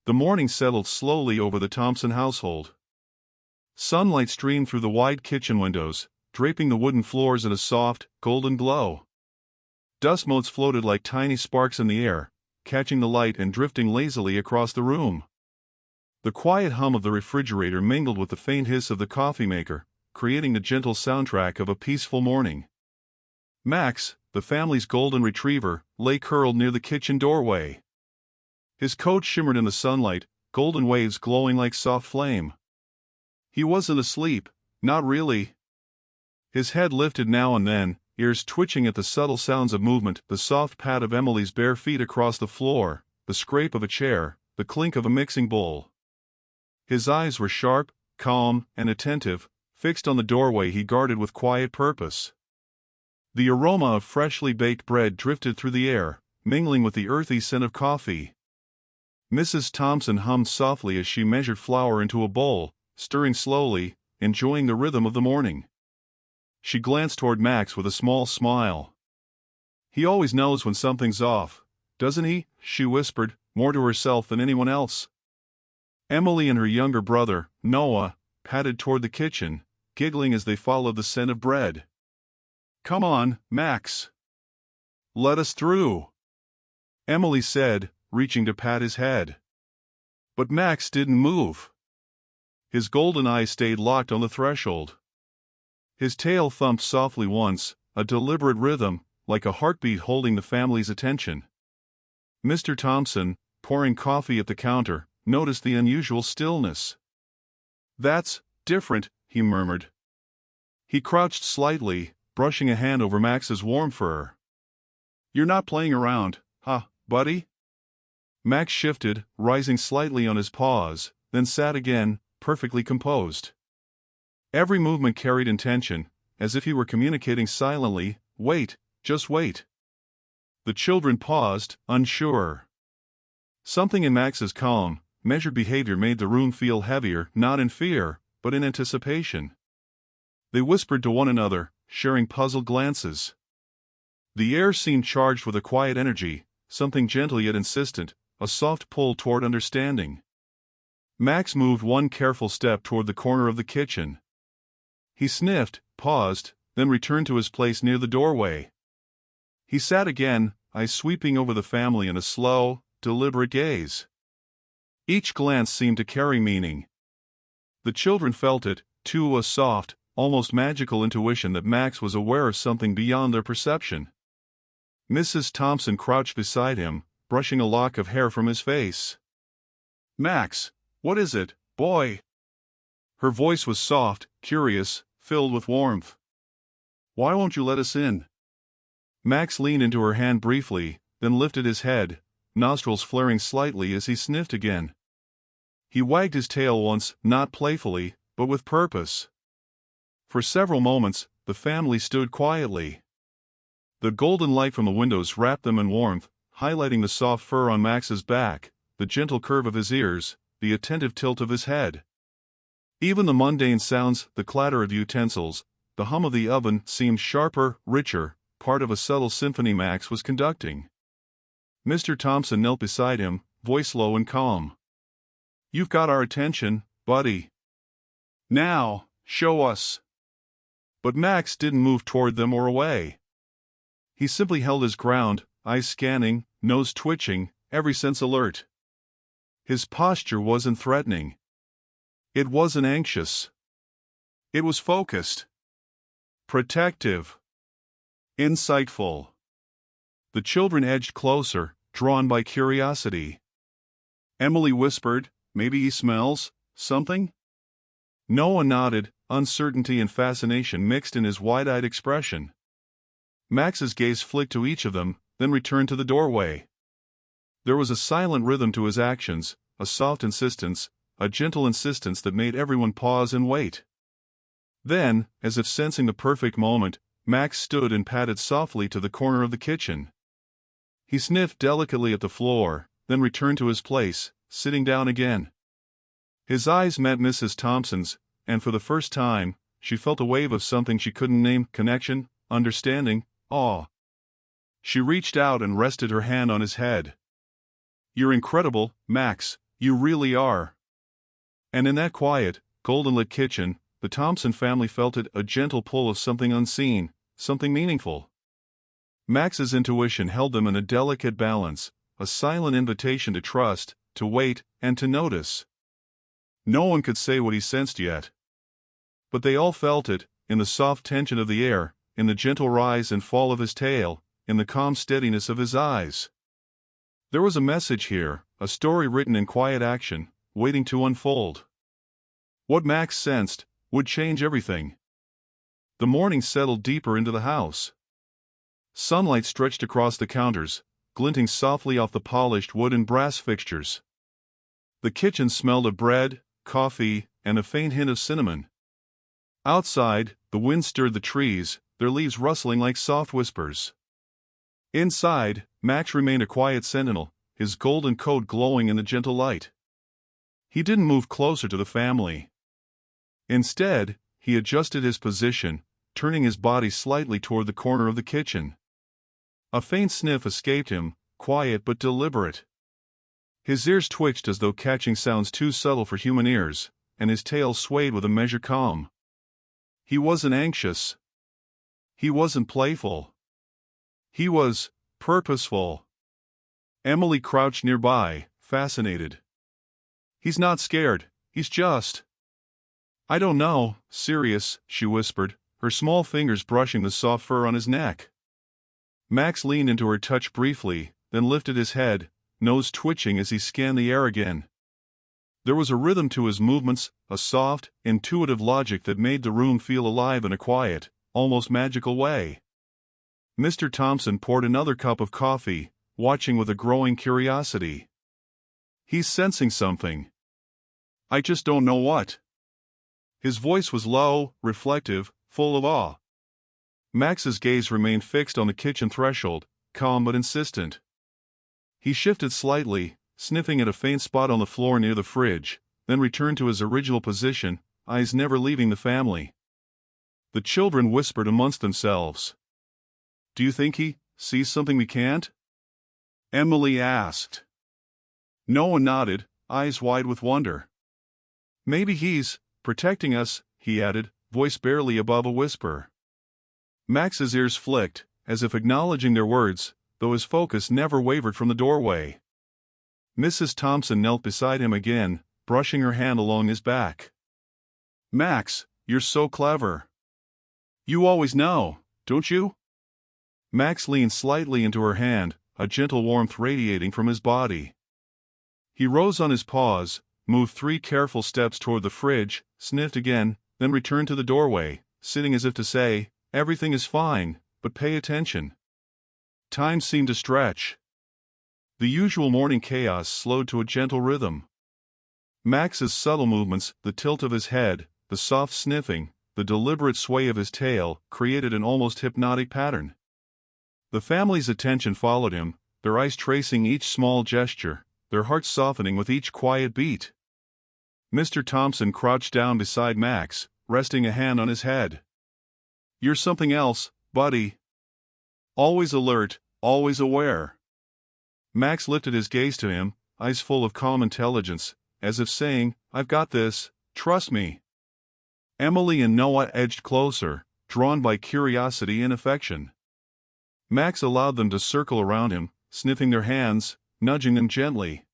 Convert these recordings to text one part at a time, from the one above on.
The morning settled slowly over the Thompson household. Sunlight streamed through the wide kitchen windows, draping the wooden floors in a soft, golden glow. Dust motes floated like tiny sparks in the air, catching the light and drifting lazily across the room. The quiet hum of the refrigerator mingled with the faint hiss of the coffee maker, creating the gentle soundtrack of a peaceful morning. Max, the family's golden retriever, lay curled near the kitchen doorway. His coat shimmered in the sunlight, golden waves glowing like soft flame. He wasn't asleep, not really. His head lifted now and then, ears twitching at the subtle sounds of movement, the soft pat of Emily's bare feet across the floor, the scrape of a chair, the clink of a mixing bowl. His eyes were sharp, calm, and attentive, fixed on the doorway he guarded with quiet purpose. The aroma of freshly baked bread drifted through the air, mingling with the earthy scent of coffee. Mrs. Thompson hummed softly as she measured flour into a bowl, stirring slowly, enjoying the rhythm of the morning. She glanced toward Max with a small smile. "He always knows when something's off, doesn't he?" she whispered, more to herself than anyone else. Emily and her younger brother, Noah, padded toward the kitchen, giggling as they followed the scent of bread. "Come on, Max. Let us through," Emily said, reaching to pat his head. But Max didn't move. His golden eyes stayed locked on the threshold. His tail thumped softly once, a deliberate rhythm, like a heartbeat holding the family's attention. Mr. Thompson, pouring coffee at the counter, noticed the unusual stillness. "That's different," he murmured. He crouched slightly, brushing a hand over Max's warm fur. "You're not playing around, huh, buddy?" Max shifted, rising slightly on his paws, then sat again, perfectly composed. Every movement carried intention, as if he were communicating silently. "Wait, just wait." The children paused, unsure. Something in Max's calm, measured behavior made the room feel heavier, not in fear, but in anticipation. They whispered to one another, sharing puzzled glances. The air seemed charged with a quiet energy, something gentle yet insistent, a soft pull toward understanding. Max moved one careful step toward the corner of the kitchen. He sniffed, paused, then returned to his place near the doorway. He sat again, eyes sweeping over the family in a slow, deliberate gaze. Each glance seemed to carry meaning. The children felt it, too, a soft, almost magical intuition that Max was aware of something beyond their perception. Mrs. Thompson crouched beside him, brushing a lock of hair from his face. "Max, what is it, boy?" Her voice was soft, curious, filled with warmth. "Why won't you let us in?" Max leaned into her hand briefly, then lifted his head, nostrils flaring slightly as he sniffed again. He wagged his tail once, not playfully, but with purpose. For several moments, the family stood quietly. The golden light from the windows wrapped them in warmth, highlighting the soft fur on Max's back, the gentle curve of his ears, the attentive tilt of his head. Even the mundane sounds, the clatter of utensils, the hum of the oven, seemed sharper, richer, part of a subtle symphony Max was conducting. Mr. Thompson knelt beside him, voice low and calm. "You've got our attention, buddy. Now, show us." But Max didn't move toward them or away. He simply held his ground, eyes scanning, nose twitching, every sense alert. His posture wasn't threatening. It wasn't anxious. It was focused. Protective. Insightful. The children edged closer, drawn by curiosity. Emily whispered, "Maybe he smells something?" Noah nodded, uncertainty and fascination mixed in his wide-eyed expression. Max's gaze flicked to each of them, then returned to the doorway. There was a silent rhythm to his actions, a soft insistence, a gentle insistence that made everyone pause and wait. Then, as if sensing the perfect moment, Max stood and padded softly to the corner of the kitchen. He sniffed delicately at the floor, then returned to his place, sitting down again. His eyes met Mrs. Thompson's, and for the first time, she felt a wave of something she couldn't name: connection, understanding, awe. She reached out and rested her hand on his head. "You're incredible, Max," You really are. And in that quiet, golden-lit kitchen, the Thompson family felt a gentle pull of something unseen, something meaningful. Max's intuition held them in a delicate balance, a silent invitation to trust, to wait, and to notice. No one could say what he sensed yet. But they all felt it, in the soft tension of the air, in the gentle rise and fall of his tail, in the calm steadiness of his eyes. There was a message here, a story written in quiet action, waiting to unfold. What Max sensed would change everything. The morning settled deeper into the house. Sunlight stretched across the counters, glinting softly off the polished wood and brass fixtures. The kitchen smelled of bread, coffee, and a faint hint of cinnamon. Outside, the wind stirred the trees, their leaves rustling like soft whispers. Inside, Max remained a quiet sentinel, his golden coat glowing in the gentle light. He didn't move closer to the family. Instead, he adjusted his position, turning his body slightly toward the corner of the kitchen. A faint sniff escaped him, quiet but deliberate. His ears twitched as though catching sounds too subtle for human ears, and his tail swayed with a measured calm. He wasn't anxious. He wasn't playful. He was purposeful. Emily crouched nearby, fascinated. He's not scared, he's just. I don't know, serious, she whispered, her small fingers brushing the soft fur on his neck. Max leaned into her touch briefly, then lifted his head, nose twitching as he scanned the air again. There was a rhythm to his movements, a soft, intuitive logic that made the room feel alive in a quiet, almost magical way. Mr. Thompson poured another cup of coffee, watching with a growing curiosity. He's sensing something. I just don't know what. His voice was low, reflective, full of awe. Max's gaze remained fixed on the kitchen threshold, calm but insistent. He shifted slightly, sniffing at a faint spot on the floor near the fridge, then returned to his original position, eyes never leaving the family. The children whispered amongst themselves. Do you think he sees something we can't? Emily asked. Noah nodded, eyes wide with wonder. Maybe he's protecting us, he added, voice barely above a whisper. Max's ears flicked, as if acknowledging their words, though his focus never wavered from the doorway. Mrs. Thompson knelt beside him again, brushing her hand along his back. Max, you're so clever. You always know, don't you? Max leaned slightly into her hand, a gentle warmth radiating from his body. He rose on his paws, moved 3 careful steps toward the fridge, sniffed again, then returned to the doorway, sitting as if to say, everything is fine, but pay attention. Time seemed to stretch. The usual morning chaos slowed to a gentle rhythm. Max's subtle movements, the tilt of his head, the soft sniffing, the deliberate sway of his tail, created an almost hypnotic pattern. The family's attention followed him, their eyes tracing each small gesture, their hearts softening with each quiet beat. Mr. Thompson crouched down beside Max, resting a hand on his head. You're something else, buddy. Always alert, always aware. Max lifted his gaze to him, eyes full of calm intelligence, as if saying, I've got this, trust me. Emily and Noah edged closer, drawn by curiosity and affection. Max allowed them to circle around him, sniffing their hands, nudging them gently.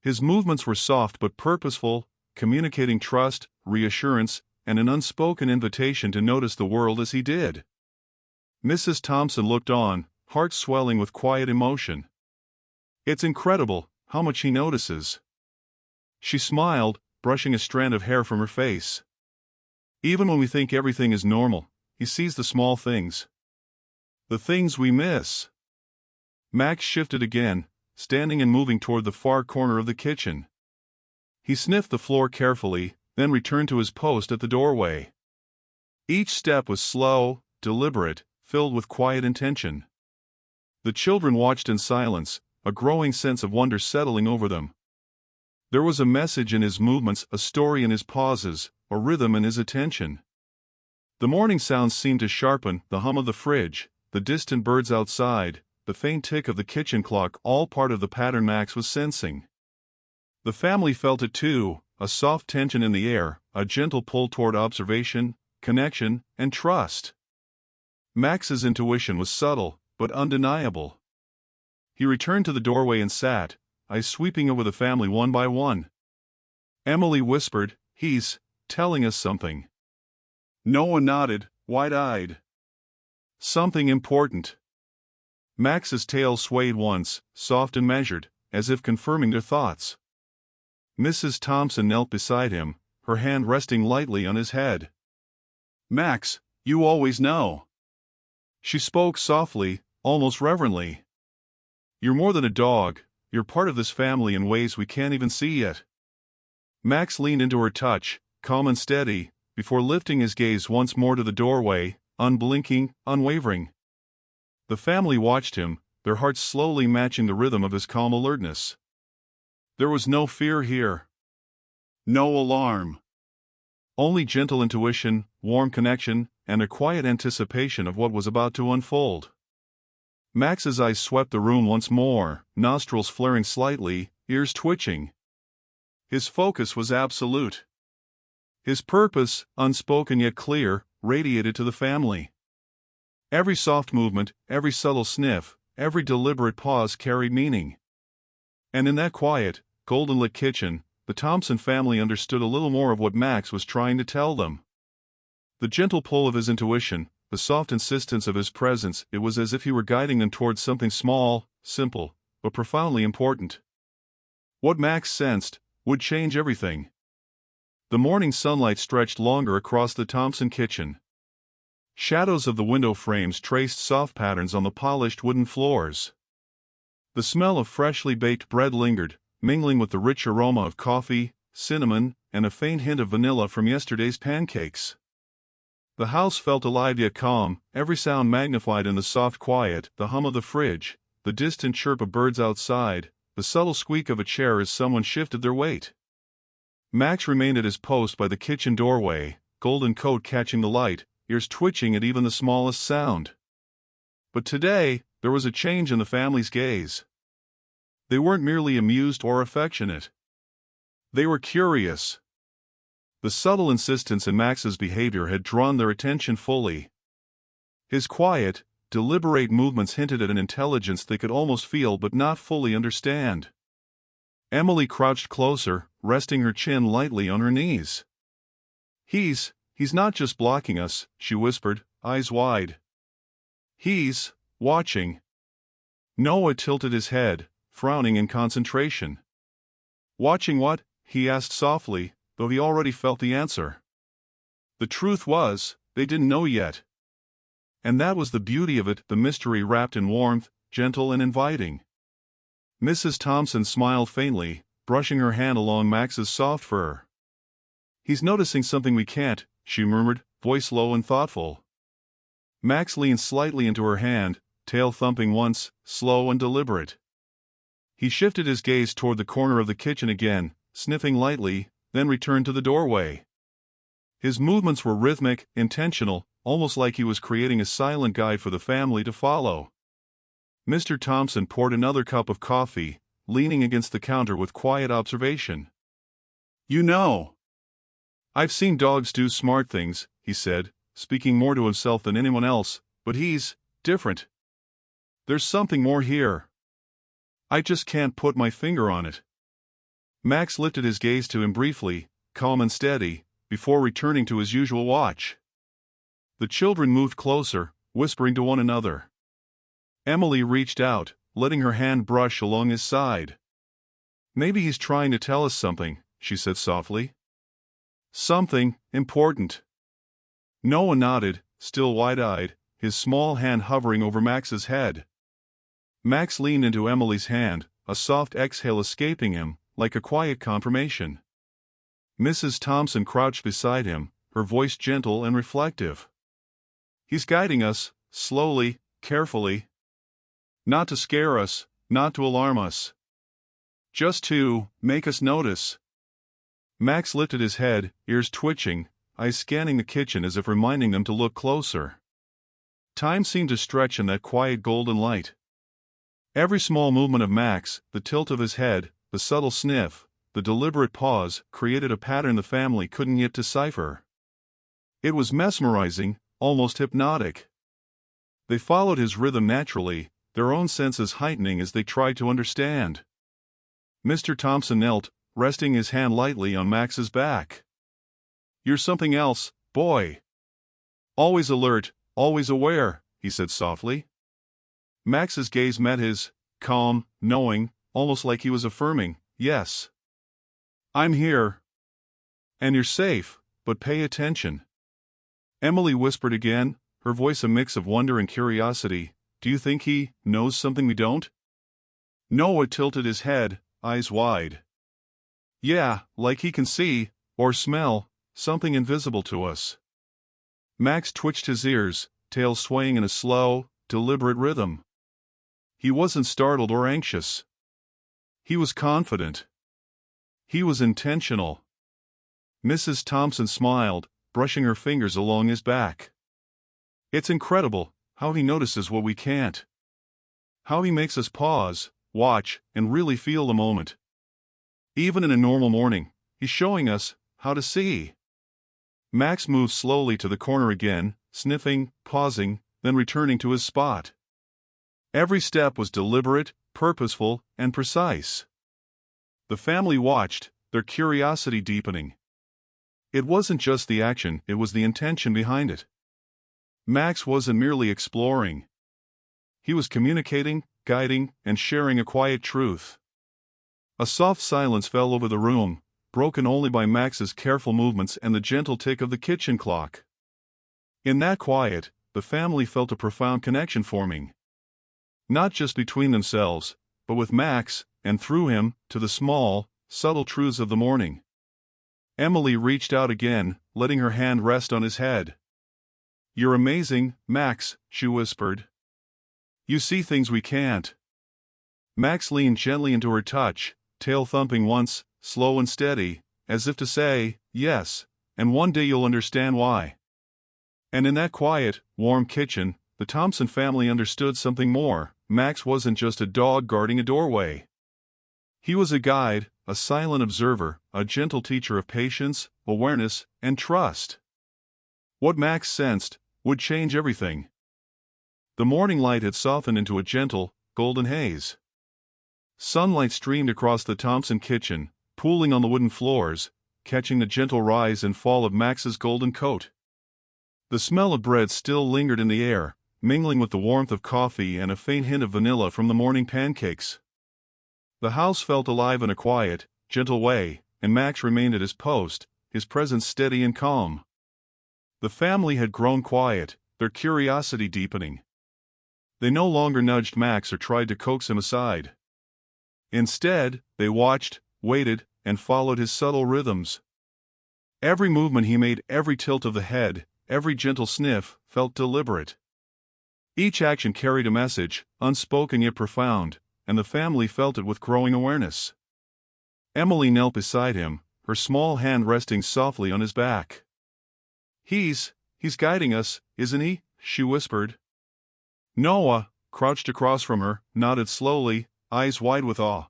His movements were soft but purposeful, communicating trust, reassurance, and an unspoken invitation to notice the world as he did. Mrs. Thompson looked on, heart swelling with quiet emotion. It's incredible how much he notices. She smiled, brushing a strand of hair from her face. Even when we think everything is normal, he sees the small things. The things we miss. Max shifted again, standing and moving toward the far corner of the kitchen. He sniffed the floor carefully, then returned to his post at the doorway. Each step was slow, deliberate, filled with quiet intention. The children watched in silence, a growing sense of wonder settling over them. There was a message in his movements, a story in his pauses, a rhythm in his attention. The morning sounds seemed to sharpen, the hum of the fridge, the distant birds outside, the faint tick of the kitchen clock, all part of the pattern Max was sensing. The family felt it too, a soft tension in the air, a gentle pull toward observation, connection, and trust. Max's intuition was subtle, but undeniable. He returned to the doorway and sat, eyes sweeping over the family one by one. Emily whispered, "He's telling us something." Noah nodded, wide-eyed. "Something important." Max's tail swayed once, soft and measured, as if confirming their thoughts. Mrs. Thompson knelt beside him, her hand resting lightly on his head. "Max, you always know." She spoke softly, almost reverently. "You're more than a dog, you're part of this family in ways we can't even see yet." Max leaned into her touch, calm and steady, before lifting his gaze once more to the doorway, unblinking, unwavering. The family watched him, their hearts slowly matching the rhythm of his calm alertness. There was no fear here. No alarm. Only gentle intuition, warm connection, and a quiet anticipation of what was about to unfold. Max's eyes swept the room once more, nostrils flaring slightly, ears twitching. His focus was absolute. His purpose, unspoken yet clear, radiated to the family. Every soft movement, every subtle sniff, every deliberate pause carried meaning. And in that quiet, golden-lit kitchen, the Thompson family understood a little more of what Max was trying to tell them. The gentle pull of his intuition, the soft insistence of his presence, it was as if he were guiding them towards something small, simple, but profoundly important. What Max sensed would change everything. The morning sunlight stretched longer across the Thompson kitchen. Shadows of the window frames traced soft patterns on the polished wooden floors. The smell of freshly baked bread lingered, mingling with the rich aroma of coffee, cinnamon, and a faint hint of vanilla from yesterday's pancakes. The house felt alive yet calm, every sound magnified in the soft quiet, the hum of the fridge, the distant chirp of birds outside, the subtle squeak of a chair as someone shifted their weight. Max remained at his post by the kitchen doorway, golden coat catching the light, ears twitching at even the smallest sound. But today, there was a change in the family's gaze. They weren't merely amused or affectionate. They were curious. The subtle insistence in Max's behavior had drawn their attention fully. His quiet, deliberate movements hinted at an intelligence they could almost feel but not fully understand. Emily crouched closer, resting her chin lightly on her knees. He's not just blocking us," she whispered, eyes wide. "He's watching." Noah tilted his head, frowning in concentration. "Watching what?" he asked softly, though he already felt the answer. The truth was, they didn't know yet. And that was the beauty of it, the mystery wrapped in warmth, gentle and inviting. Mrs. Thompson smiled faintly, brushing her hand along Max's soft fur. "He's noticing something we can't," she murmured, voice low and thoughtful. Max leaned slightly into her hand, tail thumping once, slow and deliberate. He shifted his gaze toward the corner of the kitchen again, sniffing lightly, then returned to the doorway. His movements were rhythmic, intentional, almost like he was creating a silent guide for the family to follow. Mr. Thompson poured another cup of coffee, leaning against the counter with quiet observation. "You know, I've seen dogs do smart things," he said, speaking more to himself than anyone else, "but he's different. There's something more here. I just can't put my finger on it." Max lifted his gaze to him briefly, calm and steady, before returning to his usual watch. The children moved closer, whispering to one another. Emily reached out, letting her hand brush along his side. "Maybe he's trying to tell us something," she said softly. "Something important." Noah nodded, still wide-eyed, his small hand hovering over Max's head. Max leaned into Emily's hand, a soft exhale escaping him, like a quiet confirmation. Mrs. Thompson crouched beside him, her voice gentle and reflective. "He's guiding us, slowly, carefully. Not to scare us, not to alarm us. Just to make us notice." Max lifted his head, ears twitching, eyes scanning the kitchen as if reminding them to look closer. Time seemed to stretch in that quiet golden light. Every small movement of Max, the tilt of his head, the subtle sniff, the deliberate pause, created a pattern the family couldn't yet decipher. It was mesmerizing, almost hypnotic. They followed his rhythm naturally, their own senses heightening as they tried to understand. Mr. Thompson knelt, resting his hand lightly on Max's back. "You're something else, boy. Always alert, always aware," he said softly. Max's gaze met his, calm, knowing, almost like he was affirming, "Yes. I'm here. And you're safe, but pay attention." Emily whispered again, her voice a mix of wonder and curiosity, "Do you think he knows something we don't?" Noah tilted his head, eyes wide. "Yeah, like he can see, or smell, something invisible to us." Max twitched his ears, tail swaying in a slow, deliberate rhythm. He wasn't startled or anxious. He was confident. He was intentional. Mrs. Thompson smiled, brushing her fingers along his back. "It's incredible how he notices what we can't. How he makes us pause, watch, and really feel the moment. Even in a normal morning, he's showing us how to see." Max moved slowly to the corner again, sniffing, pausing, then returning to his spot. Every step was deliberate, purposeful, and precise. The family watched, their curiosity deepening. It wasn't just the action, it was the intention behind it. Max wasn't merely exploring. He was communicating, guiding, and sharing a quiet truth. A soft silence fell over the room, broken only by Max's careful movements and the gentle tick of the kitchen clock. In that quiet, the family felt a profound connection forming. Not just between themselves, but with Max, and through him, to the small, subtle truths of the morning. Emily reached out again, letting her hand rest on his head. "You're amazing, Max," she whispered. "You see things we can't." Max leaned gently into her touch, tail thumping once, slow and steady, as if to say, "Yes, and one day you'll understand why." And in that quiet, warm kitchen, the Thompson family understood something more. Max wasn't just a dog guarding a doorway. He was a guide, a silent observer, a gentle teacher of patience, awareness, and trust. What Max sensed would change everything. The morning light had softened into a gentle, golden haze. Sunlight streamed across the Thompson kitchen, pooling on the wooden floors, catching the gentle rise and fall of Max's golden coat. The smell of bread still lingered in the air, mingling with the warmth of coffee and a faint hint of vanilla from the morning pancakes. The house felt alive in a quiet, gentle way, and Max remained at his post, his presence steady and calm. The family had grown quiet, their curiosity deepening. They no longer nudged Max or tried to coax him aside. Instead, they watched, waited, and followed his subtle rhythms. Every movement he made, every tilt of the head, every gentle sniff, felt deliberate. Each action carried a message, unspoken yet profound, and the family felt it with growing awareness. Emily knelt beside him, her small hand resting softly on his back. He's guiding us, isn't he?" she whispered. Noah, crouched across from her, nodded slowly, eyes wide with awe.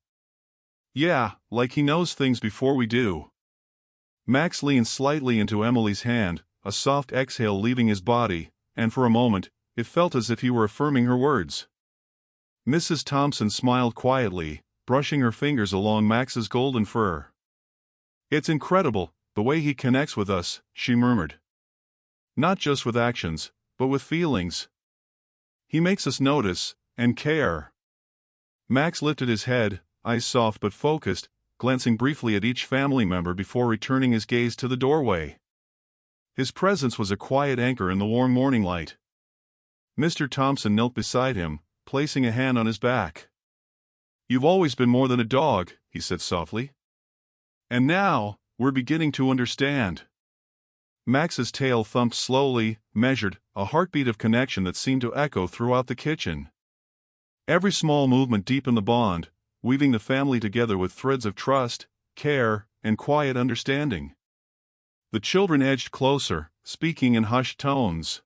"Yeah, like he knows things before we do." Max leaned slightly into Emily's hand, a soft exhale leaving his body, and for a moment, it felt as if he were affirming her words. Mrs. Thompson smiled quietly, brushing her fingers along Max's golden fur. "It's incredible, the way he connects with us," she murmured. "Not just with actions, but with feelings. He makes us notice, and care." Max lifted his head, eyes soft but focused, glancing briefly at each family member before returning his gaze to the doorway. His presence was a quiet anchor in the warm morning light. Mr. Thompson knelt beside him, placing a hand on his back. "You've always been more than a dog," he said softly. "And now, we're beginning to understand." Max's tail thumped slowly, measured, a heartbeat of connection that seemed to echo throughout the kitchen. Every small movement deepened the bond, weaving the family together with threads of trust, care, and quiet understanding. The children edged closer, speaking in hushed tones.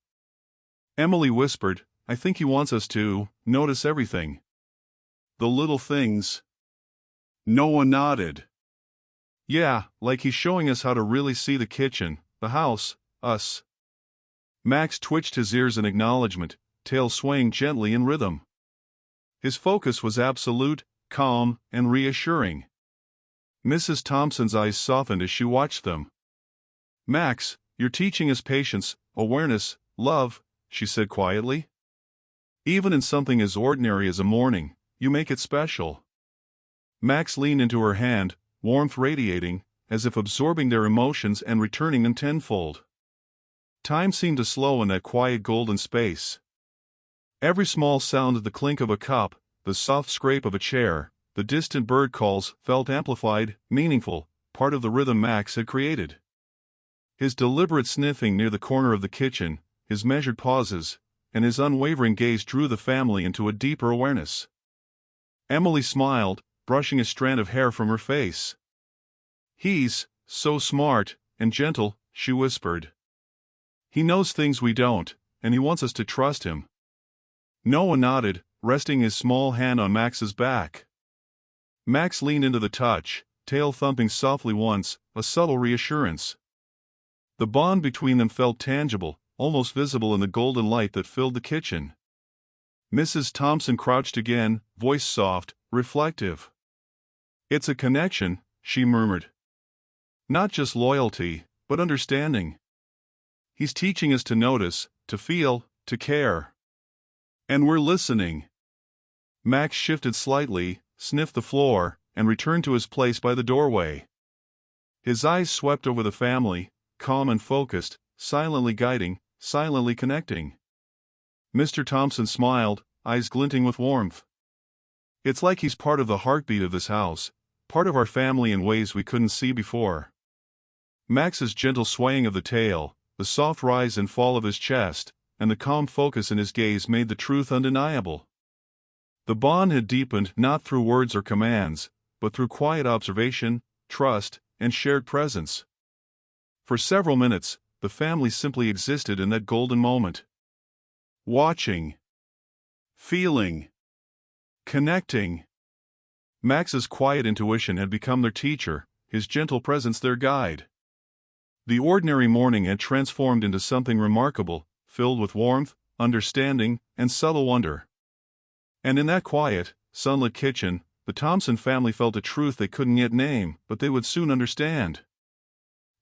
Emily whispered, "I think he wants us to notice everything. The little things." Noah nodded. Yeah, like he's showing us how to really see the kitchen, the house, us. Max twitched his ears in acknowledgement, tail swaying gently in rhythm. His focus was absolute, calm, and reassuring. Mrs. Thompson's eyes softened as she watched them. Max, you're teaching us patience, awareness, love, she said quietly. Even in something as ordinary as a morning, you make it special. Max leaned into her hand, warmth radiating, as if absorbing their emotions and returning them tenfold. Time seemed to slow in that quiet golden space. Every small sound, the clink of a cup, the soft scrape of a chair, the distant bird calls, felt amplified, meaningful, part of the rhythm Max had created. His deliberate sniffing near the corner of the kitchen, his measured pauses, and his unwavering gaze drew the family into a deeper awareness. Emily smiled, brushing a strand of hair from her face. "He's so smart and gentle," she whispered. "He knows things we don't, and he wants us to trust him." Noah nodded, resting his small hand on Max's back. Max leaned into the touch, tail thumping softly once, a subtle reassurance. The bond between them felt tangible, almost visible in the golden light that filled the kitchen. Mrs. Thompson crouched again, voice soft, reflective. "It's a connection," she murmured. "Not just loyalty, but understanding. He's teaching us to notice, to feel, to care. And we're listening." Max shifted slightly, sniffed the floor, and returned to his place by the doorway. His eyes swept over the family, calm and focused, silently guiding, silently connecting. Mr. Thompson smiled, eyes glinting with warmth. "It's like he's part of the heartbeat of this house, part of our family in ways we couldn't see before." Max's gentle swaying of the tail, the soft rise and fall of his chest, and the calm focus in his gaze made the truth undeniable. The bond had deepened not through words or commands, but through quiet observation, trust, and shared presence. For several minutes, the family simply existed in that golden moment. Watching. Feeling. Connecting. Max's quiet intuition had become their teacher, his gentle presence their guide. The ordinary morning had transformed into something remarkable, filled with warmth, understanding, and subtle wonder. And in that quiet, sunlit kitchen, the Thompson family felt a truth they couldn't yet name, but they would soon understand.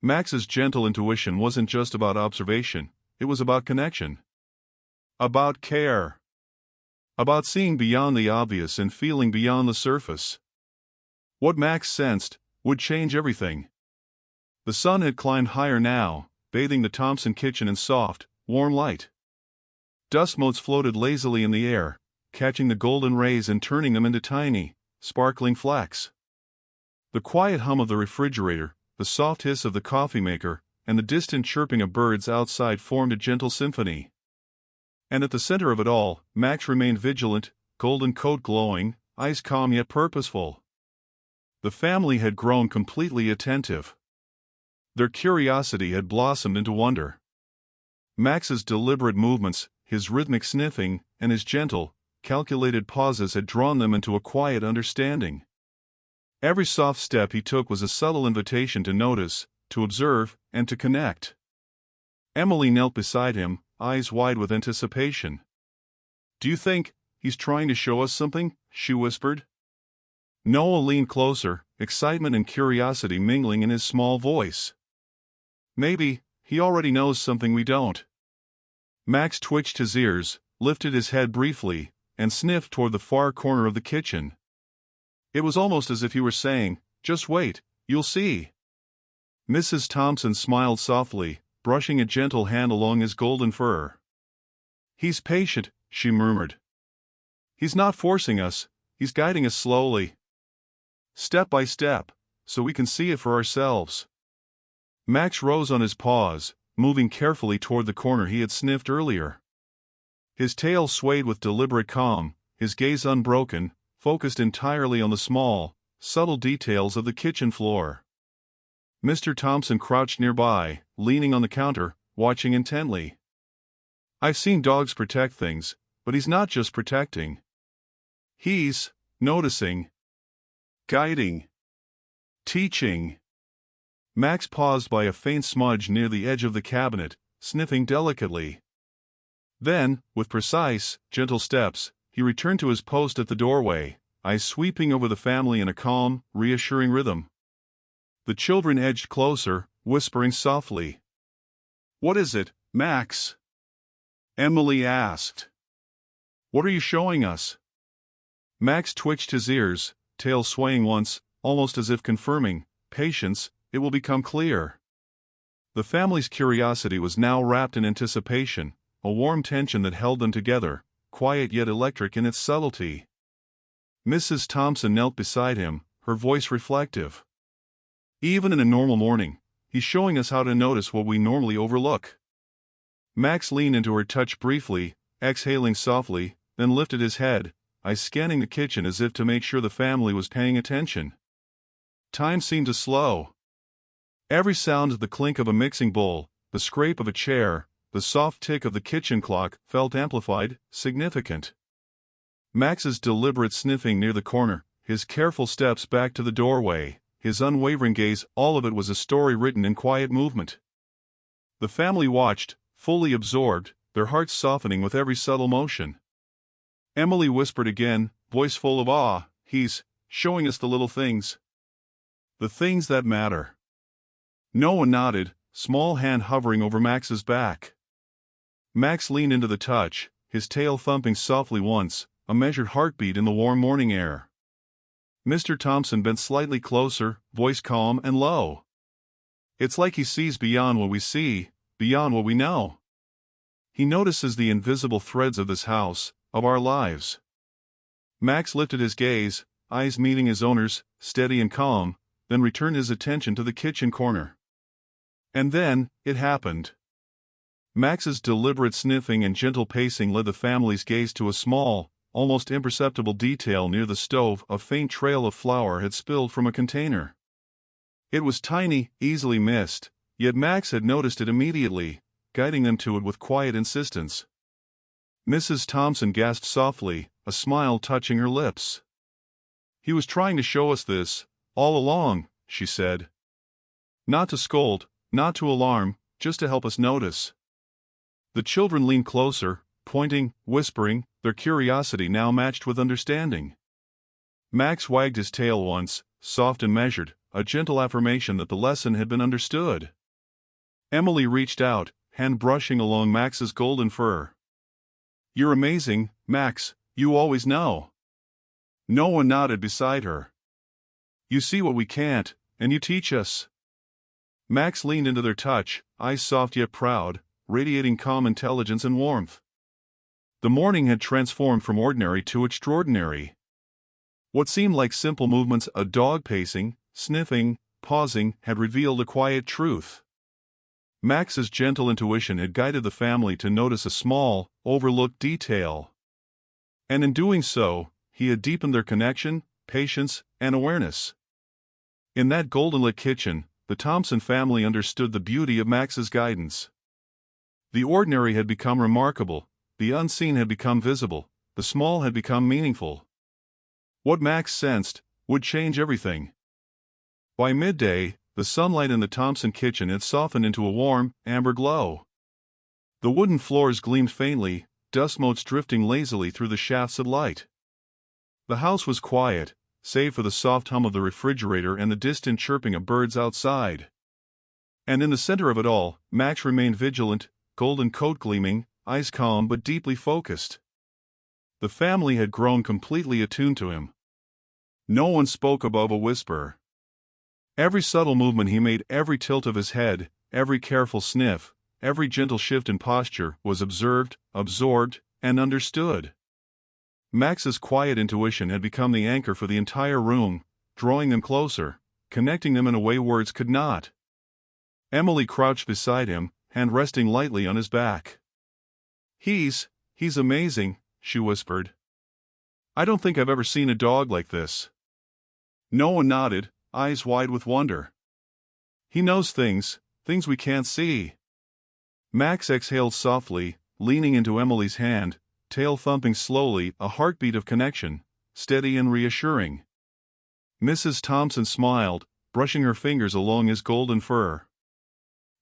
Max's gentle intuition wasn't just about observation, it was about connection. About care. About seeing beyond the obvious and feeling beyond the surface. What Max sensed would change everything. The sun had climbed higher now, bathing the Thompson kitchen in soft, warm light. Dust motes floated lazily in the air, catching the golden rays and turning them into tiny, sparkling flecks. The quiet hum of the refrigerator, the soft hiss of the coffee maker, and the distant chirping of birds outside formed a gentle symphony. And at the center of it all, Max remained vigilant, golden coat glowing, eyes calm yet purposeful. The family had grown completely attentive. Their curiosity had blossomed into wonder. Max's deliberate movements, his rhythmic sniffing, and his gentle, calculated pauses had drawn them into a quiet understanding. Every soft step he took was a subtle invitation to notice, to observe, and to connect. Emily knelt beside him, eyes wide with anticipation. "Do you think he's trying to show us something?" she whispered. Noah leaned closer, excitement and curiosity mingling in his small voice. "Maybe he already knows something we don't." Max twitched his ears, lifted his head briefly, and sniffed toward the far corner of the kitchen. It was almost as if he were saying, "Just wait, you'll see." Mrs. Thompson smiled softly, brushing a gentle hand along his golden fur. "He's patient," she murmured. "He's not forcing us, he's guiding us slowly. Step by step, so we can see it for ourselves." Max rose on his paws, moving carefully toward the corner he had sniffed earlier. His tail swayed with deliberate calm, his gaze unbroken, focused entirely on the small, subtle details of the kitchen floor. Mr. Thompson crouched nearby, leaning on the counter, watching intently. "I've seen dogs protect things, but he's not just protecting. He's noticing, guiding, teaching." Max paused by a faint smudge near the edge of the cabinet, sniffing delicately. Then, with precise, gentle steps, he returned to his post at the doorway, eyes sweeping over the family in a calm, reassuring rhythm. The children edged closer, whispering softly. "What is it, Max?" Emily asked. "What are you showing us?" Max twitched his ears, tail swaying once, almost as if confirming, "Patience, it will become clear." The family's curiosity was now wrapped in anticipation, a warm tension that held them together, quiet yet electric in its subtlety. Mrs. Thompson knelt beside him, her voice reflective. "Even in a normal morning, he's showing us how to notice what we normally overlook." Max leaned into her touch briefly, exhaling softly, then lifted his head, eyes scanning the kitchen as if to make sure the family was paying attention. Time seemed to slow. Every sound, the clink of a mixing bowl, the scrape of a chair, the soft tick of the kitchen clock, felt amplified, significant. Max's deliberate sniffing near the corner, his careful steps back to the doorway, his unwavering gaze, all of it was a story written in quiet movement. The family watched, fully absorbed, their hearts softening with every subtle motion. Emily whispered again, voice full of awe, "He's showing us the little things. The things that matter." Noah nodded, small hand hovering over Max's back. Max leaned into the touch, his tail thumping softly once, a measured heartbeat in the warm morning air. Mr. Thompson bent slightly closer, voice calm and low. "It's like he sees beyond what we see, beyond what we know. He notices the invisible threads of this house, of our lives." Max lifted his gaze, eyes meeting his owner's, steady and calm, then returned his attention to the kitchen corner. And then, it happened. Max's deliberate sniffing and gentle pacing led the family's gaze to a small, almost imperceptible detail near the stove. A faint trail of flour had spilled from a container. It was tiny, easily missed, yet Max had noticed it immediately, guiding them to it with quiet insistence. Mrs. Thompson gasped softly, a smile touching her lips. "He was trying to show us this, all along," she said. "Not to scold, not to alarm, just to help us notice." The children leaned closer, pointing, whispering, their curiosity now matched with understanding. Max wagged his tail once, soft and measured, a gentle affirmation that the lesson had been understood. Emily reached out, hand brushing along Max's golden fur. "You're amazing, Max, you always know." Noah nodded beside her. "You see what we can't, and you teach us." Max leaned into their touch, eyes soft yet proud, radiating calm intelligence and warmth. The morning had transformed from ordinary to extraordinary. What seemed like simple movements, a dog pacing, sniffing, pausing, had revealed a quiet truth. Max's gentle intuition had guided the family to notice a small, overlooked detail. And in doing so, he had deepened their connection, patience, and awareness. In that golden-lit kitchen, the Thompson family understood the beauty of Max's guidance. The ordinary had become remarkable, the unseen had become visible, the small had become meaningful. What Max sensed would change everything. By midday, the sunlight in the Thompson kitchen had softened into a warm, amber glow. The wooden floors gleamed faintly, dust motes drifting lazily through the shafts of light. The house was quiet, save for the soft hum of the refrigerator and the distant chirping of birds outside. And in the center of it all, Max remained vigilant, golden coat gleaming, eyes calm but deeply focused. The family had grown completely attuned to him. No one spoke above a whisper. Every subtle movement he made, every tilt of his head, every careful sniff, every gentle shift in posture, was observed, absorbed, and understood. Max's quiet intuition had become the anchor for the entire room, drawing them closer, connecting them in a way words could not. Emily crouched beside him, hand resting lightly on his back. He's amazing," she whispered. "I don't think I've ever seen a dog like this." Noah nodded, eyes wide with wonder. "He knows things we can't see." Max exhaled softly, leaning into Emily's hand, tail thumping slowly, a heartbeat of connection, steady and reassuring. Mrs. Thompson smiled, brushing her fingers along his golden fur.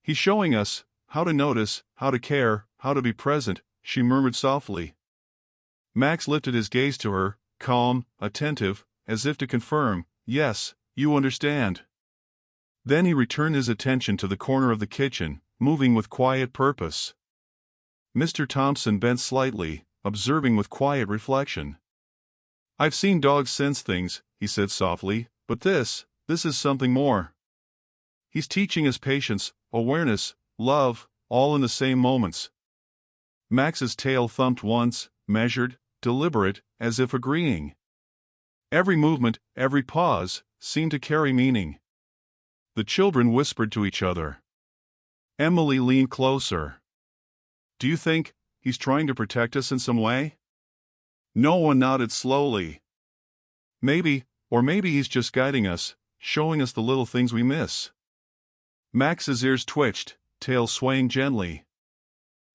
"He's showing us how to notice, how to care, how to be present," she murmured softly. Max lifted his gaze to her, calm, attentive, as if to confirm, "Yes, you understand." Then he returned his attention to the corner of the kitchen, moving with quiet purpose. Mr. Thompson bent slightly, observing with quiet reflection. "I've seen dogs sense things," he said softly, "but this is something more. He's teaching us patience, awareness, love, all in the same moments." Max's tail thumped once, measured, deliberate, as if agreeing. Every movement, every pause, seemed to carry meaning. The children whispered to each other. Emily leaned closer. "Do you think he's trying to protect us in some way?" No one nodded slowly. "Maybe, or maybe he's just guiding us, showing us the little things we miss." Max's ears twitched, tail swaying gently.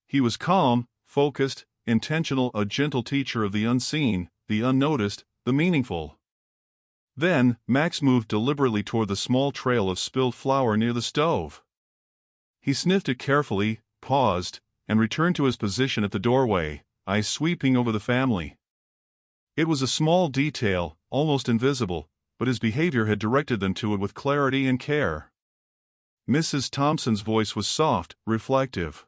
He was calm, focused, intentional, a gentle teacher of the unseen, the unnoticed, the meaningful. Then, Max moved deliberately toward the small trail of spilled flour near the stove. He sniffed it carefully, paused, and returned to his position at the doorway, eyes sweeping over the family. It was a small detail, almost invisible, but his behavior had directed them to it with clarity and care. Mrs. Thompson's voice was soft, reflective.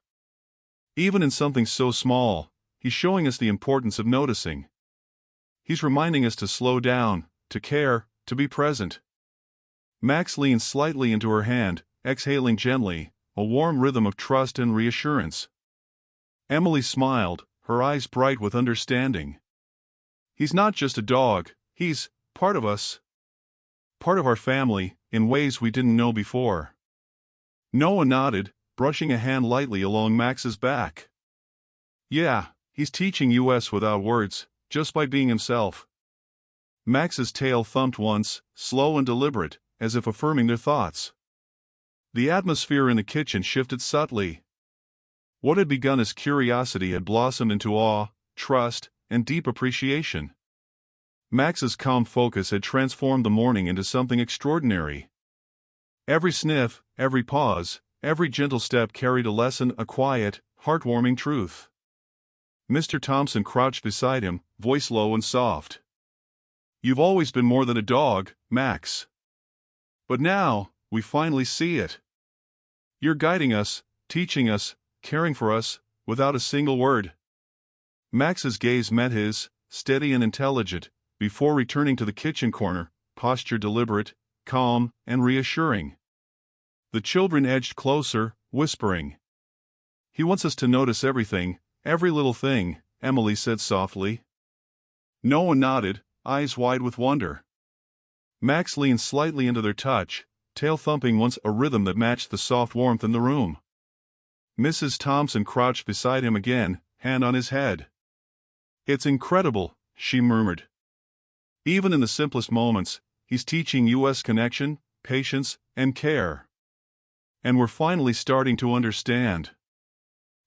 "Even in something so small, he's showing us the importance of noticing. He's reminding us to slow down, to care, to be present." Max leaned slightly into her hand, exhaling gently, a warm rhythm of trust and reassurance. Emily smiled, her eyes bright with understanding. "He's not just a dog, he's part of us. Part of our family, in ways we didn't know before." Noah nodded, brushing a hand lightly along Max's back. "Yeah, he's teaching us without words, just by being himself." Max's tail thumped once, slow and deliberate, as if affirming their thoughts. The atmosphere in the kitchen shifted subtly. What had begun as curiosity had blossomed into awe, trust, and deep appreciation. Max's calm focus had transformed the morning into something extraordinary. Every sniff, every pause, every gentle step carried a lesson, a quiet, heartwarming truth. Mr. Thompson crouched beside him, voice low and soft. "You've always been more than a dog, Max. But now, we finally see it. You're guiding us, teaching us, caring for us, without a single word." Max's gaze met his, steady and intelligent, before returning to the kitchen corner, posture deliberate, calm, and reassuring. The children edged closer, whispering. "He wants us to notice everything, every little thing," Emily said softly. Noah nodded, eyes wide with wonder. Max leaned slightly into their touch, tail thumping once, a rhythm that matched the soft warmth in the room. Mrs. Thompson crouched beside him again, hand on his head. "It's incredible," she murmured. "Even in the simplest moments, he's teaching us connection, patience, and care. And we're finally starting to understand."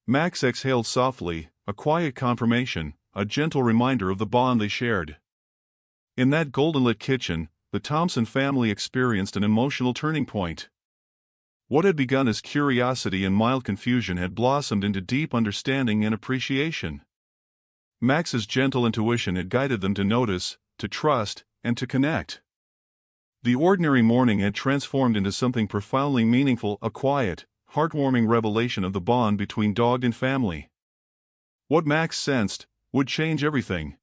Max exhaled softly, a quiet confirmation, a gentle reminder of the bond they shared. In that golden-lit kitchen, the Thompson family experienced an emotional turning point. What had begun as curiosity and mild confusion had blossomed into deep understanding and appreciation. Max's gentle intuition had guided them to notice, to trust, and to connect. The ordinary morning had transformed into something profoundly meaningful, a quiet, heartwarming revelation of the bond between dog and family. What Max sensed would change everything.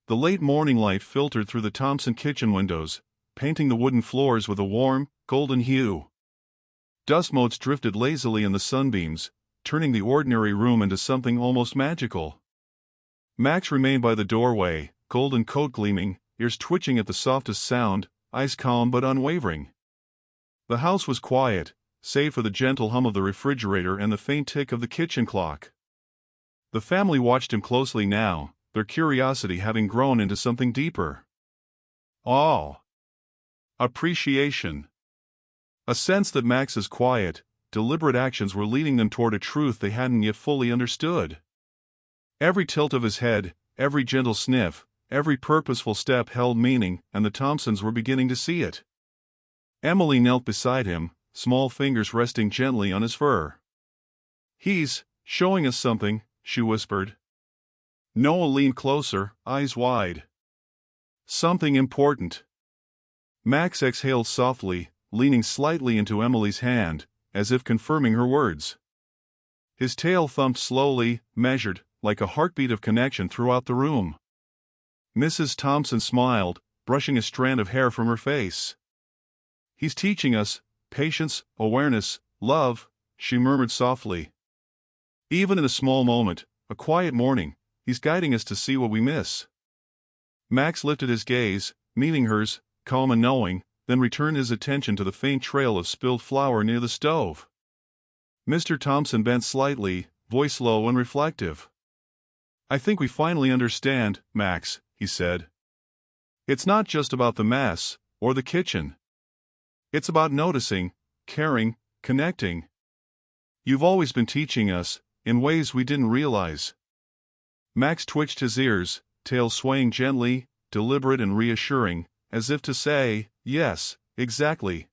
The late morning light filtered through the Thompson kitchen windows, painting the wooden floors with a warm, golden hue. Dust motes drifted lazily in the sunbeams, turning the ordinary room into something almost magical. Max remained by the doorway, golden coat gleaming, ears twitching at the softest sound, eyes calm but unwavering. The house was quiet, save for the gentle hum of the refrigerator and the faint tick of the kitchen clock. The family watched him closely now, their curiosity having grown into something deeper. Awe. Appreciation. A sense that Max's quiet, deliberate actions were leading them toward a truth they hadn't yet fully understood. Every tilt of his head, every gentle sniff, every purposeful step held meaning, and the Thompsons were beginning to see it. Emily knelt beside him, small fingers resting gently on his fur. "He's showing us something," she whispered. Noah leaned closer, eyes wide. "Something important." Max exhaled softly, leaning slightly into Emily's hand, as if confirming her words. His tail thumped slowly, measured, like a heartbeat of connection throughout the room. Mrs. Thompson smiled, brushing a strand of hair from her face. "He's teaching us patience, awareness, love," she murmured softly. "Even in a small moment, a quiet morning, he's guiding us to see what we miss." Max lifted his gaze, meeting hers, calm and knowing, then returned his attention to the faint trail of spilled flour near the stove. Mr. Thompson bent slightly, voice low and reflective. "I think we finally understand, Max," he said. "It's not just about the mess, or the kitchen. It's about noticing, caring, connecting. You've always been teaching us, in ways we didn't realize." Max twitched his ears, tail swaying gently, deliberate and reassuring, as if to say, "Yes, exactly."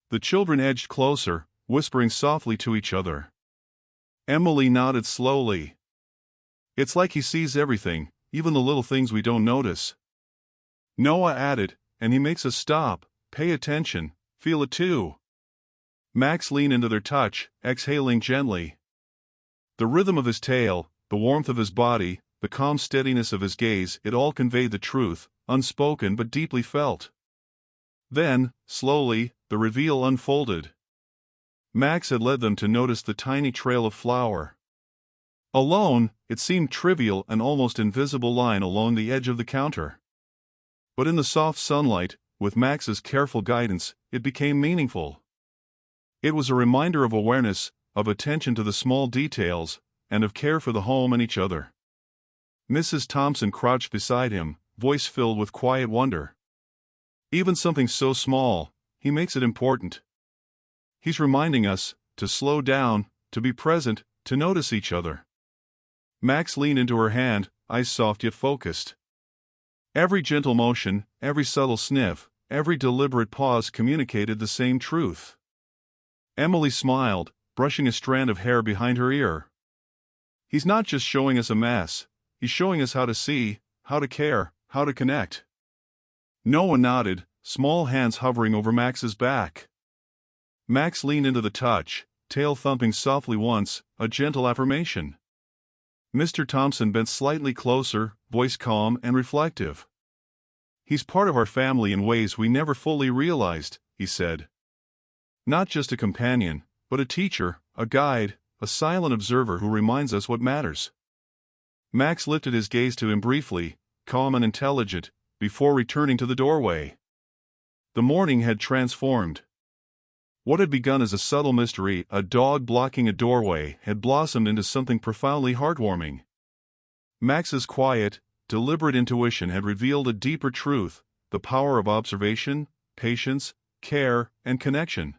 The children edged closer, whispering softly to each other. Emily nodded slowly. "It's like he sees everything, even the little things we don't notice." Noah added, "And he makes us stop, pay attention, feel it too." Max leaned into their touch, exhaling gently. The rhythm of his tail, the warmth of his body, the calm steadiness of his gaze, it all conveyed the truth, unspoken but deeply felt. Then, slowly, the reveal unfolded. Max had led them to notice the tiny trail of flour. Alone, it seemed trivial, an almost invisible line along the edge of the counter. But in the soft sunlight, with Max's careful guidance, it became meaningful. It was a reminder of awareness, of attention to the small details, and of care for the home and each other. Mrs. Thompson crouched beside him, voice filled with quiet wonder. "Even something so small, he makes it important. He's reminding us to slow down, to be present, to notice each other." Max leaned into her hand, eyes soft yet focused. Every gentle motion, every subtle sniff, every deliberate pause communicated the same truth. Emily smiled, brushing a strand of hair behind her ear. "He's not just showing us a mess, he's showing us how to see, how to care, how to connect." Noah nodded, small hands hovering over Max's back. Max leaned into the touch, tail thumping softly once, a gentle affirmation. Mr. Thompson bent slightly closer, voice calm and reflective. "He's part of our family in ways we never fully realized," he said. "Not just a companion, but a teacher, a guide, a silent observer who reminds us what matters." Max lifted his gaze to him briefly, calm and intelligent, before returning to the doorway. The morning had transformed. What had begun as a subtle mystery, a dog blocking a doorway, had blossomed into something profoundly heartwarming. Max's quiet, deliberate intuition had revealed a deeper truth, the power of observation, patience, care, and connection.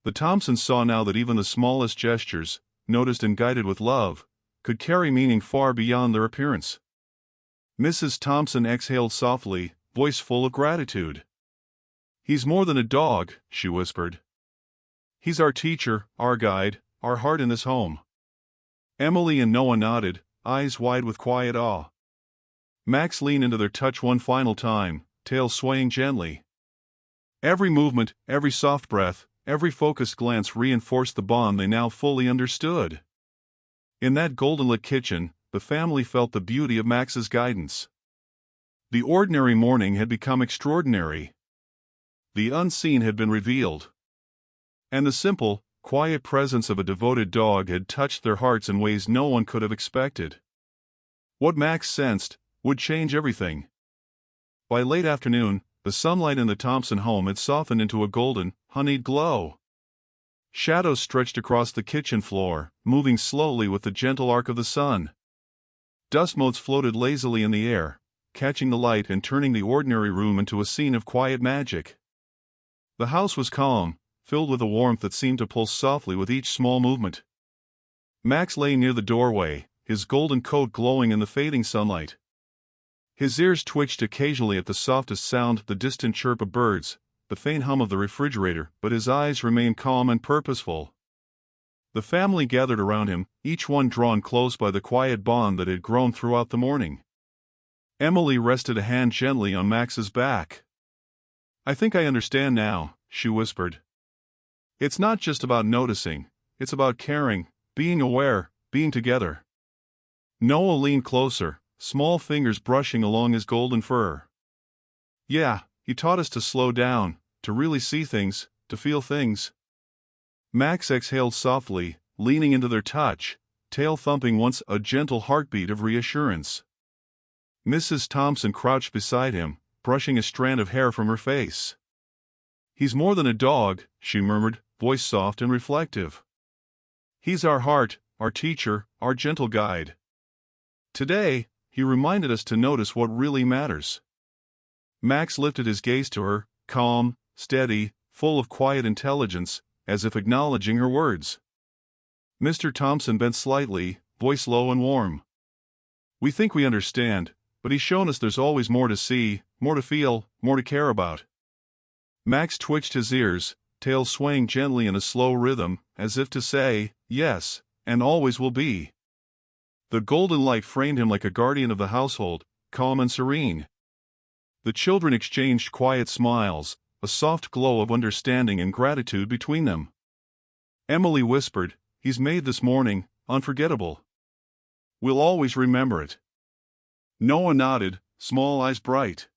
The Thompsons saw now that even the smallest gestures, noticed and guided with love, could carry meaning far beyond their appearance. Mrs. Thompson exhaled softly, voice full of gratitude. "He's more than a dog," she whispered. "He's our teacher, our guide, our heart in this home." Emily and Noah nodded, eyes wide with quiet awe. Max leaned into their touch one final time, tail swaying gently. Every movement, every soft breath, every focused glance reinforced the bond they now fully understood. In that golden-lit kitchen, the family felt the beauty of Max's guidance. The ordinary morning had become extraordinary. The unseen had been revealed. And the simple, quiet presence of a devoted dog had touched their hearts in ways no one could have expected. What Max sensed would change everything. By late afternoon, the sunlight in the Thompson home had softened into a golden, honeyed glow. Shadows stretched across the kitchen floor, moving slowly with the gentle arc of the sun. Dust motes floated lazily in the air, catching the light and turning the ordinary room into a scene of quiet magic. The house was calm, filled with a warmth that seemed to pulse softly with each small movement. Max lay near the doorway, his golden coat glowing in the fading sunlight. His ears twitched occasionally at the softest sound, the distant chirp of birds, the faint hum of the refrigerator, but his eyes remained calm and purposeful. The family gathered around him, each one drawn close by the quiet bond that had grown throughout the morning. Emily rested a hand gently on Max's back. "I think I understand now," she whispered. "It's not just about noticing, it's about caring, being aware, being together." Noah leaned closer, small fingers brushing along his golden fur. "Yeah, he taught us to slow down, to really see things, to feel things." Max exhaled softly, leaning into their touch, tail thumping once a gentle heartbeat of reassurance. Mrs. Thompson crouched beside him, brushing a strand of hair from her face. "He's more than a dog," she murmured, voice soft and reflective. "He's our heart, our teacher, our gentle guide. Today, he reminded us to notice what really matters." Max lifted his gaze to her, calm, steady, full of quiet intelligence, as if acknowledging her words. Mr. Thompson bent slightly, voice low and warm. "We think we understand, but he's shown us there's always more to see, more to feel, more to care about." Max twitched his ears, tail swaying gently in a slow rhythm, as if to say, "Yes, and always will be." The golden light framed him like a guardian of the household, calm and serene. The children exchanged quiet smiles, a soft glow of understanding and gratitude between them. Emily whispered, "He's made this morning unforgettable. We'll always remember it." Noah nodded, small eyes bright.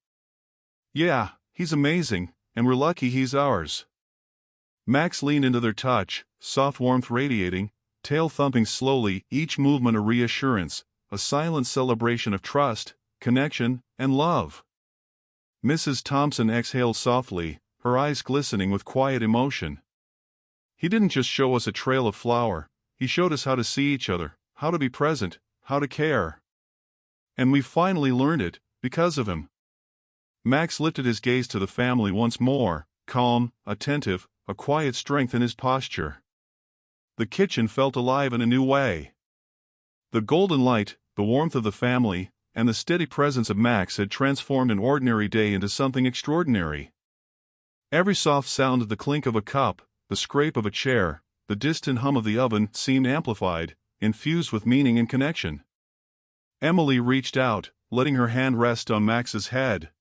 "Yeah, he's amazing, and we're lucky he's ours." Max leaned into their touch, soft warmth radiating, tail thumping slowly, each movement a reassurance, a silent celebration of trust, connection, and love. Mrs. Thompson exhaled softly, her eyes glistening with quiet emotion. "He didn't just show us a trail of flour, he showed us how to see each other, how to be present, how to care. And we finally learned it, because of him." Max lifted his gaze to the family once more, calm, attentive, a quiet strength in his posture. The kitchen felt alive in a new way. The golden light, the warmth of the family, and the steady presence of Max had transformed an ordinary day into something extraordinary. Every soft sound of the clink of a cup, the scrape of a chair, the distant hum of the oven seemed amplified, infused with meaning and connection. Emily reached out, letting her hand rest on Max's head.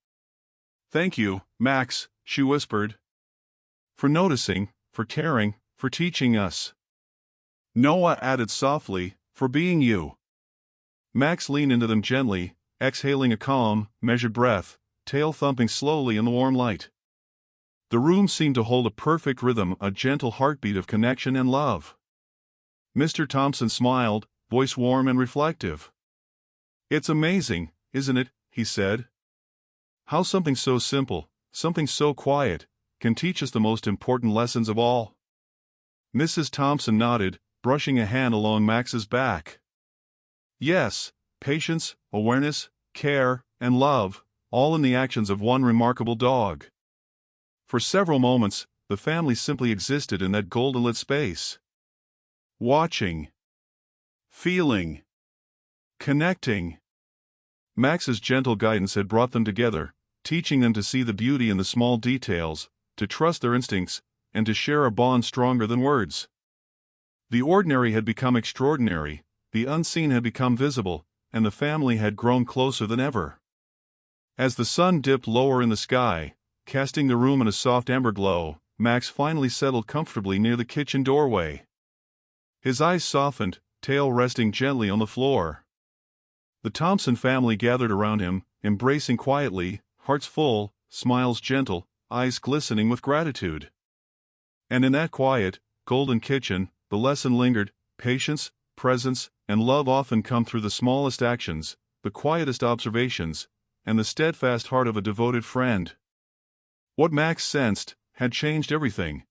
"Thank you, Max," she whispered. "For noticing, for caring, for teaching us." Noah added softly, "For being you." Max leaned into them gently, exhaling a calm, measured breath, tail thumping slowly in the warm light. The room seemed to hold a perfect rhythm, a gentle heartbeat of connection and love. Mr. Thompson smiled, voice warm and reflective. "It's amazing, isn't it," he said. "How something so simple, something so quiet, can teach us the most important lessons of all." Mrs. Thompson nodded, brushing a hand along Max's back. "Yes, patience, awareness, care, and love, all in the actions of one remarkable dog." For several moments, the family simply existed in that golden-lit space. Watching. Feeling. Connecting. Max's gentle guidance had brought them together, teaching them to see the beauty in the small details, to trust their instincts, and to share a bond stronger than words. The ordinary had become extraordinary, the unseen had become visible, and the family had grown closer than ever. As the sun dipped lower in the sky, casting the room in a soft amber glow, Max finally settled comfortably near the kitchen doorway. His eyes softened, tail resting gently on the floor. The Thompson family gathered around him, embracing quietly, hearts full, smiles gentle, eyes glistening with gratitude. And in that quiet, golden kitchen, the lesson lingered: patience, presence, and love often come through the smallest actions, the quietest observations, and the steadfast heart of a devoted friend. What Max sensed had changed everything.